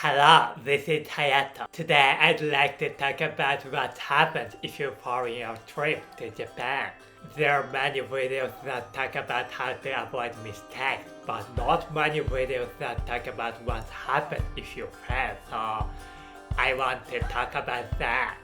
Hello, this is Hayato. Today I'd like to talk about what happens if you fall in your trip to Japan. There are many videos that talk about how to avoid mistakes, but not many videos that talk about what happens if you fail, so I want to talk about that.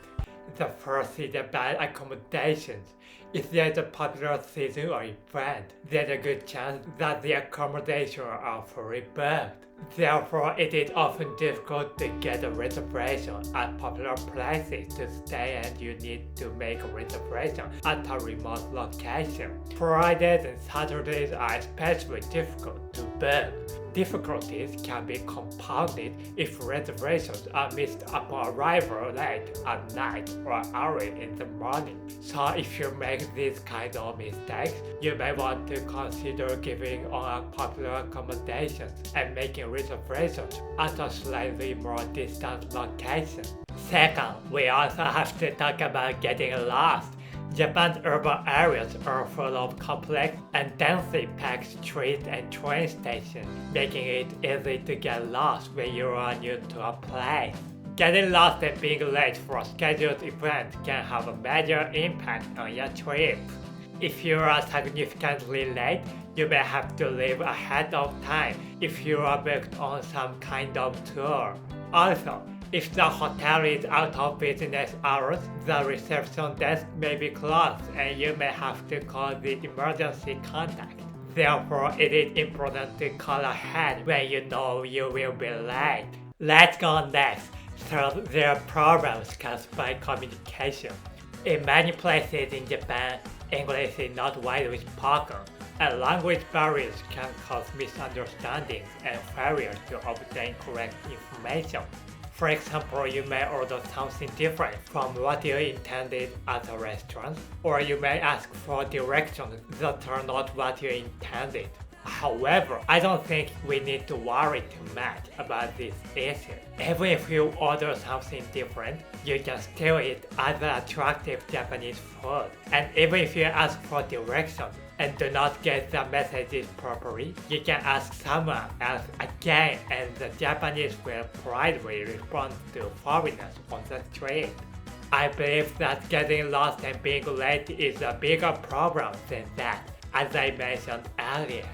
The first is about accommodations. If there's a popular season or event, there's a good chance that the accommodations are fully booked. Therefore, it is often difficult to get a reservation at popular places to stay, and you need to make a reservation at a remote location. Fridays and Saturdays are especially difficult to book. Difficulties can be compounded if reservations are missed upon arrival late at night or early in the morning. So if you make these kind of mistakes, you may want to consider giving on popular accommodations and making reservations at a slightly more distant location. Second, we also have to talk about getting lost. Japan's urban areas are full of complex and densely packed streets and train stations, making it easy to get lost when you are new to a place. Getting lost and being late for a scheduled event can have a major impact on your trip. If you are significantly late, you may have to leave ahead of time if you are booked on some kind of tour. Also, if the hotel is out of business hours, the reception desk may be closed and you may have to call the emergency contact. Therefore, it is important to call ahead when you know you will be late. Let's go next. Third, there are problems caused by communication. In many places in Japan, English is not widely spoken, and language barriers can cause misunderstandings and failure to obtain correct information. For example, you may order something different from what you intended at a restaurant, or you may ask for directions that are not what you intended. However, I don't think we need to worry too much about this issue. Even if you order something different, you can still eat other attractive Japanese food. And even if you ask for directions and do not get the messages properly, you can ask someone else again, and the Japanese will politely respond to foreigners on the street. I believe that getting lost and being late is a bigger problem than that, as I mentioned earlier.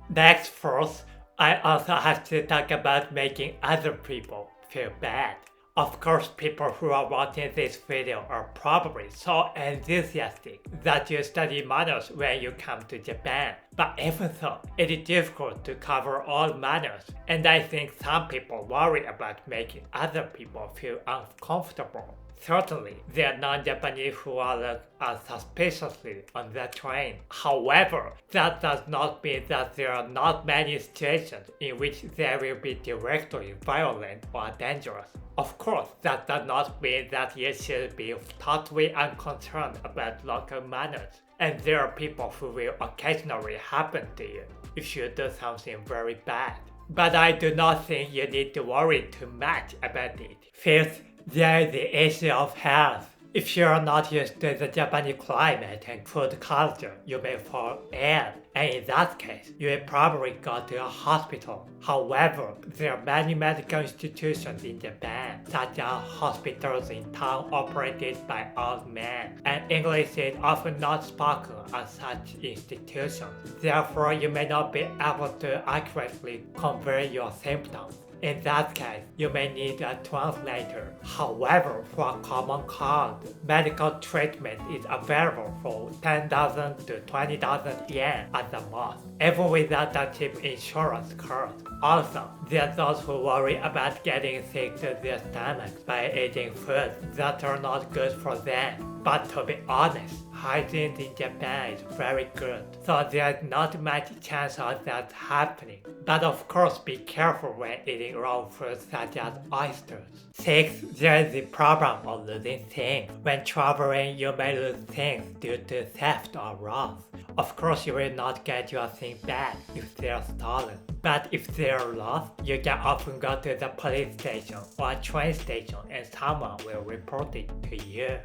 Next, first, I also have to talk about making other people feel bad. Of course, people who are watching this video are probably so enthusiastic that you study manners when you come to Japan. But even so, it is difficult to cover all manners, and I think some people worry about making other people feel uncomfortable. Certainly, there are non-Japanese who are looked suspiciously on the train. However, that does not mean that there are not many situations in which they will be directly violent or dangerous. Of course, that does not mean that you should be totally unconcerned about local manners. And there are people who will occasionally happen to you if you do something very bad. But I do not think you need to worry too much about it. Fifth, there is the issue of health. If you are not used to the Japanese climate and food culture, you may fall ill, and in that case, you will probably go to a hospital. However, there are many medical institutions in Japan, such as hospitals in town operated by old men, and English is often not spoken at such institutions. Therefore, you may not be able to accurately convey your symptoms. In that case, you may need a translator. However, for a common cold, medical treatment is available for 10,000 to 20,000 yen at the most, even without a cheap insurance cost. Also, there are those who worry about getting sick to their stomachs by eating foods that are not good for them. But to be honest, hygiene in Japan is very good, so there's not much chance of that happening. But of course, be careful when eating raw foods such as oysters. Sixth, there is the problem of losing things. When traveling, you may lose things due to theft or loss. Of course, you will not get your things back if they are stolen. But if they are lost, you can often go to the police station or a train station and someone will report it to you.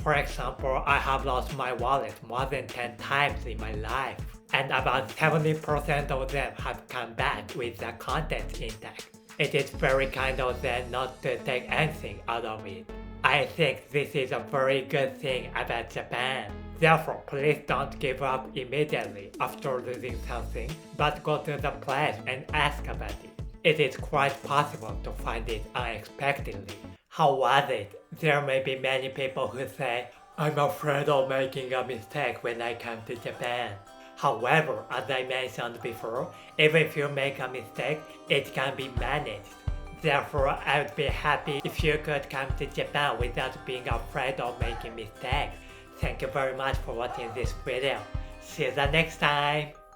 For example, I have lost my wallet more than 10 times in my life, and about 70% of them have come back with the contents intact. It is very kind of them not to take anything out of it. I think this is a very good thing about Japan. Therefore, please don't give up immediately after losing something, but go to the place and ask about it. It is quite possible to find it unexpectedly. How was it? There may be many people who say, I'm afraid of making a mistake when I come to Japan. However, as I mentioned before, even if you make a mistake, it can be managed. Therefore, I would be happy if you could come to Japan without being afraid of making mistakes. Thank you very much for watching this video. See you the next time!